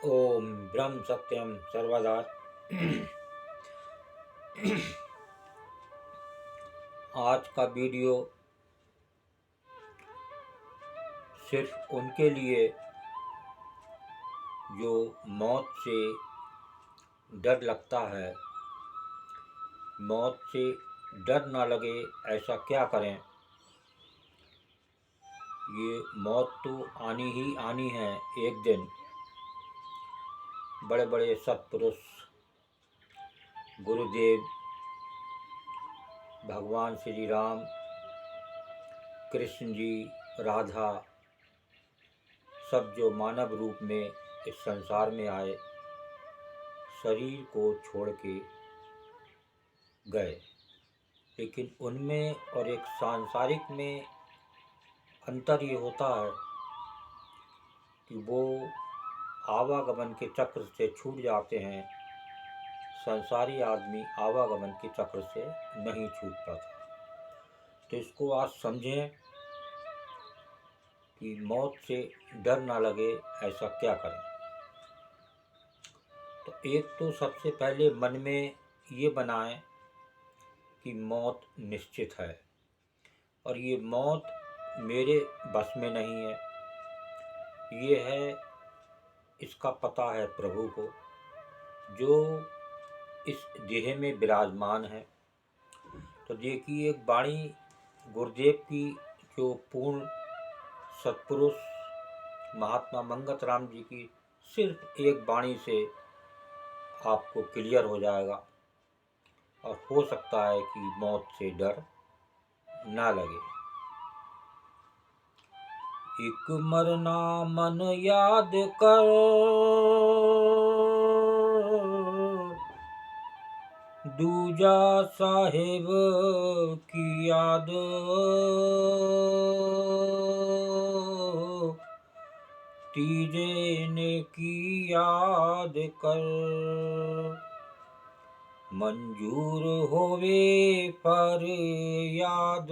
ओम ब्रह्म सत्यम सर्वदा। आज का वीडियो सिर्फ उनके लिए जो मौत से डर लगता है। मौत से डर ना लगे ऐसा क्या करें। ये मौत तो आनी ही आनी है एक दिन। बड़े बड़े सत्पुरुष गुरुदेव, भगवान श्री राम, कृष्ण जी, राधा, सब जो मानव रूप में इस संसार में आए, शरीर को छोड़ के गए। लेकिन उनमें और एक सांसारिक में अंतर ये होता है कि वो आवागमन के चक्र से छूट जाते हैं। संसारी आदमी आवागमन के चक्र से नहीं छूट पाता। तो इसको आज समझें कि मौत से डर ना लगे ऐसा क्या करें। तो एक तो सबसे पहले मन में ये बनाएं कि मौत निश्चित है और ये मौत मेरे बस में नहीं है। ये है, इसका पता है प्रभु को जो इस देह में विराजमान है। तो देखिए, एक वाणी गुरुदेव की जो पूर्ण सत्पुरुष महात्मा मंगत राम जी की सिर्फ एक वाणी से आपको क्लियर हो जाएगा और हो सकता है कि मौत से डर ना लगे। एक मरना मन याद कर, दूजा साहेब की याद, तीजे ने की याद कर, मंजूर होवे पर याद।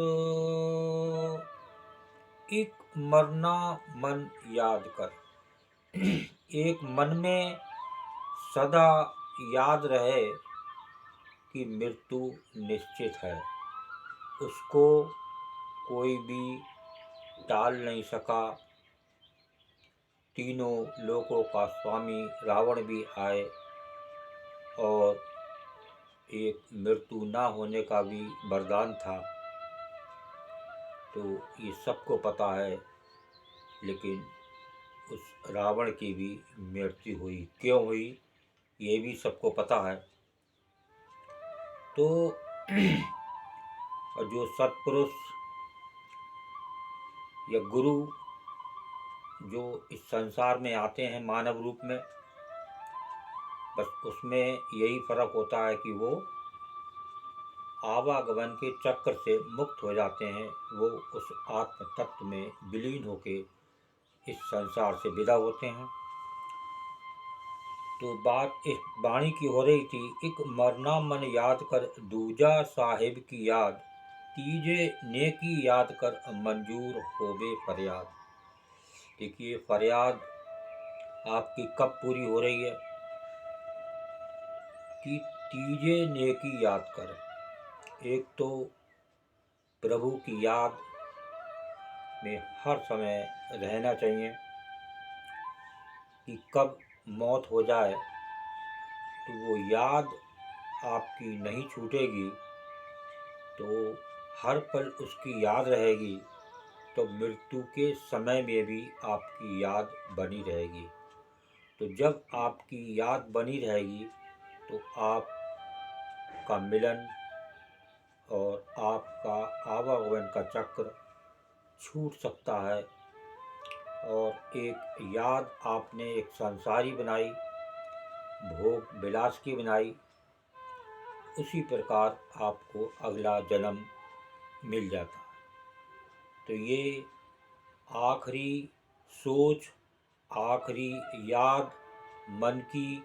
एक मरना मन याद कर। एक मन में सदा याद रहे कि मृत्यु निश्चित है। उसको कोई भी टाल नहीं सका। तीनों लोकों का स्वामी रावण भी आए और एक मृत्यु ना होने का भी वरदान था। तो ये सबको पता है, लेकिन उस रावण की भी मृत्यु हुई। क्यों हुई ये भी सबको पता है। तो जो सत्पुरुष या गुरु जो इस संसार में आते हैं मानव रूप में, बस उसमें यही फर्क होता है कि वो आवागमन के चक्र से मुक्त हो जाते हैं। वो उस आत्म तत्व में विलीन होके इस संसार से विदा होते हैं। तो बात इस वाणी की हो रही थी, एक मरना मन याद कर, दूजा साहिब की याद, तीजे नेकी याद कर, मंजूर होवे फरियाद। देखिए, फरियाद आपकी कब पूरी हो रही है कि तीजे नेकी याद कर। एक तो प्रभु की याद में हर समय रहना चाहिए कि कब मौत हो जाए तो वो याद आपकी नहीं छूटेगी। तो हर पल उसकी याद रहेगी, तो मृत्यु के समय में भी आपकी याद बनी रहेगी। तो जब आपकी याद बनी रहेगी तो आपका मिलन और आपका आवागमन का चक्र छूट सकता है। और एक याद आपने एक संसारी बनाई, भोग विलास की बनाई, उसी प्रकार आपको अगला जन्म मिल जाता है। तो ये आखिरी सोच, आखिरी याद मन की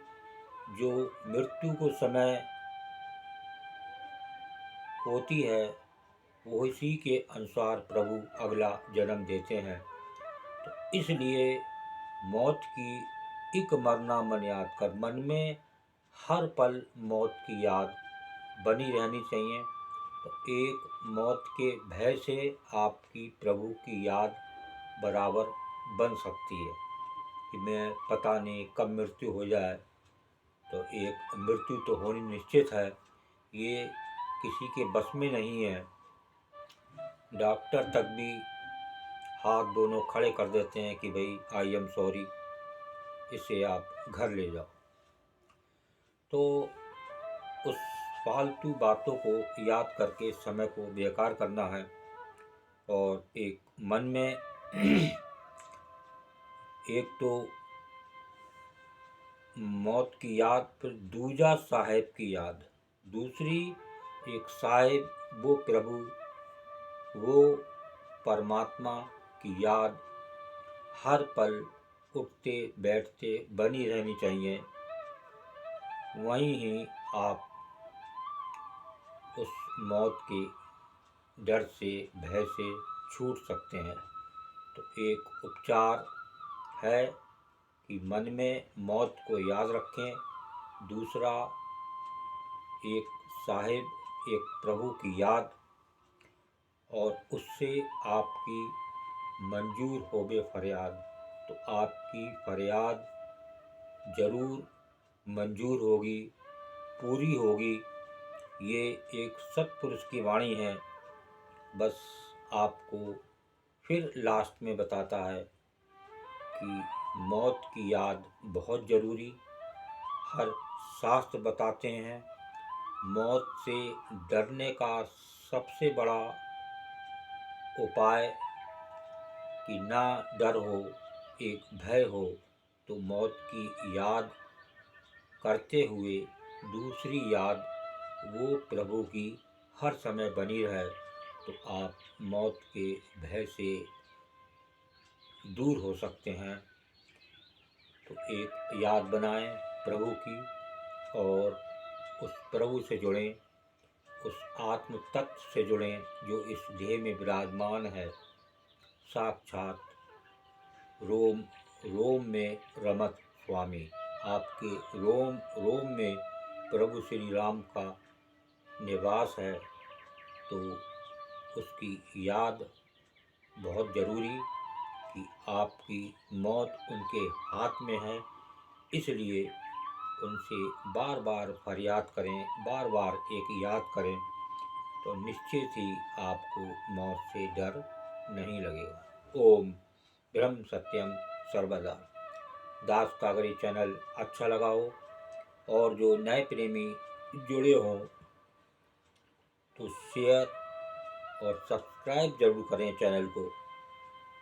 जो मृत्यु को समय होती है, वो इसी के अनुसार प्रभु अगला जन्म देते हैं। तो इसलिए मौत की एक मरना मन याद कर। मन में हर पल मौत की याद बनी रहनी चाहिए। तो एक मौत के भय से आपकी प्रभु की याद बराबर बन सकती है कि मैं पता नहीं कब मृत्यु हो जाए। तो एक मृत्यु तो होनी निश्चित है, ये किसी के बस में नहीं है। डॉक्टर तक भी हाथ दोनों खड़े कर देते हैं कि भाई आई एम सॉरी, इसे आप घर ले जाओ। तो उस फालतू बातों को याद करके समय को बेकार करना है और एक मन में एक तो मौत की याद, फिर दूजा साहेब की याद, दूसरी एक साहेब वो प्रभु वो परमात्मा की याद हर पल उठते बैठते बनी रहनी चाहिए। वहीं ही आप उस मौत के डर से भय से छूट सकते हैं। तो एक उपचार है कि मन में मौत को याद रखें। दूसरा एक साहिब, एक प्रभु की याद, और उससे आपकी मंजूर होवे फरियाद। तो आपकी फरियाद ज़रूर मंजूर होगी, पूरी होगी। ये एक सत्पुरुष की वाणी है। बस आपको फिर लास्ट में बताता है कि मौत की याद बहुत ज़रूरी। हर शास्त्र बताते हैं मौत से डरने का सबसे बड़ा उपाय कि ना डर हो, एक भय हो। तो मौत की याद करते हुए दूसरी याद वो प्रभु की हर समय बनी रहे। तो आप मौत के भय से दूर हो सकते हैं। तो एक याद बनाएं प्रभु की और उस प्रभु से जुड़ें, उस आत्म तत्व से जुड़ें जो इस देह में विराजमान है। साक्षात रोम रोम में रमत स्वामी, आपके रोम रोम में प्रभु श्री राम का निवास है। तो उसकी याद बहुत ज़रूरी कि आपकी मौत उनके हाथ में है, इसलिए उनसे बार बार फरियाद करें, बार बार एक याद करें, तो निश्चित ही आपको मौत से डर नहीं लगेगा। ओम ब्रह्म सत्यम सर्वदा। दास कागरी चैनल अच्छा लगा हो और जो नए प्रेमी जुड़े हों तो शेयर और सब्सक्राइब जरूर करें चैनल को,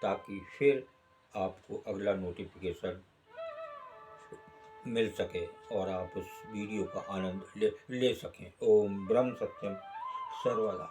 ताकि फिर आपको अगला नोटिफिकेशन मिल सके और आप उस वीडियो का आनंद ले सकें। ओम ब्रह्म सत्यम सर्वदा।